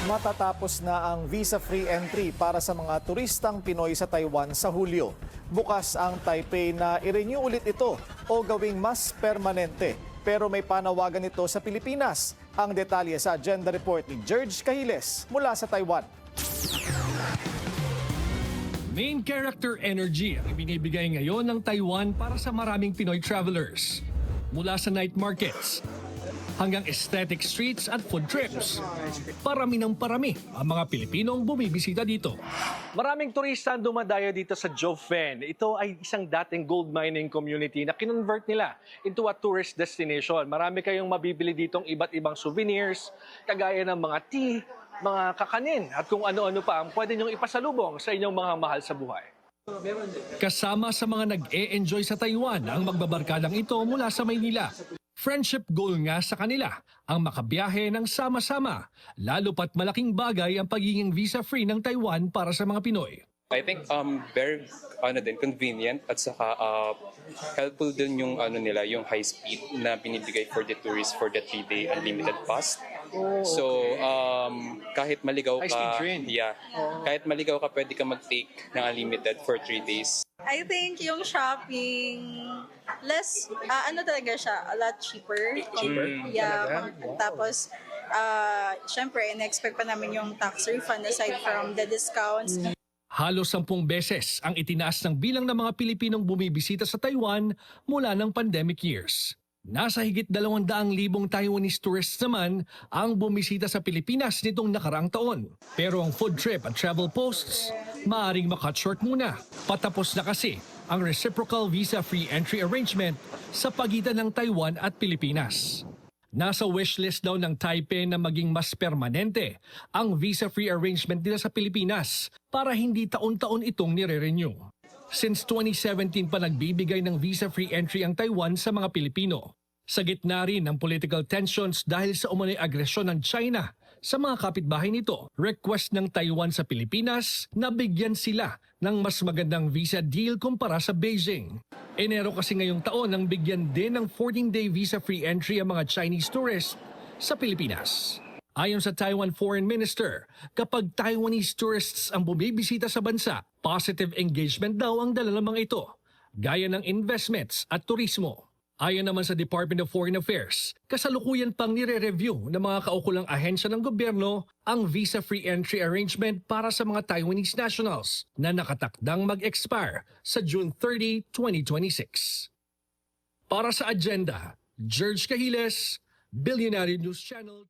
Matatapos na ang visa-free entry para sa mga turistang Pinoy sa Taiwan sa Hulyo. Bukas ang Taipei na i-renew ulit ito o gawing mas permanente. Pero may panawagan ito sa Pilipinas. Ang detalye sa agenda report ni George Cahiles mula sa Taiwan. Main character energy ang ibinibigay ngayon ng Taiwan para sa maraming Pinoy travelers. Mula sa night markets hanggang aesthetic streets at food trips. Parami ng parami ang mga Pilipinong bumibisita dito. Maraming turista ang dumadayo dito sa Jofen. Ito ay isang dating gold mining community na kinonvert nila into a tourist destination. Marami kayong mabibili ditong iba't ibang souvenirs, kagaya ng mga tea, mga kakanin at kung ano-ano pa ang pwede niyong ipasalubong sa inyong mga mahal sa buhay. Kasama sa mga nag-e-enjoy sa Taiwan ang magbabarkadang ito mula sa Maynila. Friendship goal nga sa kanila ang makabiyahe ng sama-sama, lalo pat malaking bagay ang pagiging visa-free ng Taiwan para sa mga Pinoy. I think very convenient at saka helpful din yung nila yung high speed na binibigay for the tourists for the 3-day unlimited pass. So kahit maligaw ka, High-speed train. kahit maligaw ka pwede ka mag-take ng unlimited for 3 days. I think yung shopping, less, talaga siya, a lot cheaper. Yeah, tapos, syempre, in-expect pa namin yung tax refund aside from the discounts. Halos 10 beses ang itinaas ng bilang ng mga Pilipinong bumibisita sa Taiwan mula ng pandemic years. Nasa higit 200,000 Taiwanese tourists naman ang bumisita sa Pilipinas nitong nakaraang taon. Pero ang food trip at travel posts, maaaring makat short muna. Patapos na kasi ang reciprocal visa-free entry arrangement sa pagitan ng Taiwan at Pilipinas. Nasa wishlist daw ng Taipei na maging mas permanente ang visa-free arrangement nila sa Pilipinas para hindi taon-taon itong nire-renew. Since 2017 pa nagbibigay ng visa-free entry ang Taiwan sa mga Pilipino. Sa gitna rin ng political tensions dahil sa umano'y agresyon ng China sa mga kapitbahay nito, request ng Taiwan sa Pilipinas na bigyan sila ng mas magandang visa deal kumpara sa Beijing. Enero kasi ngayong taon nang bigyan din ng 14-day visa-free entry ang mga Chinese tourists sa Pilipinas. Ayon sa Taiwan Foreign Minister, kapag Taiwanese tourists ang bumibisita sa bansa, positive engagement daw ang dala ng mga ito, gaya ng investments at turismo. Ayon naman sa Department of Foreign Affairs, kasalukuyan pang nire-review ng mga kaukulang ahensya ng gobyerno ang visa-free entry arrangement para sa mga Taiwanese nationals na nakatakdang mag-expire sa June 30, 2026. Para sa agenda, George Cahiles, Billionaire News Channel.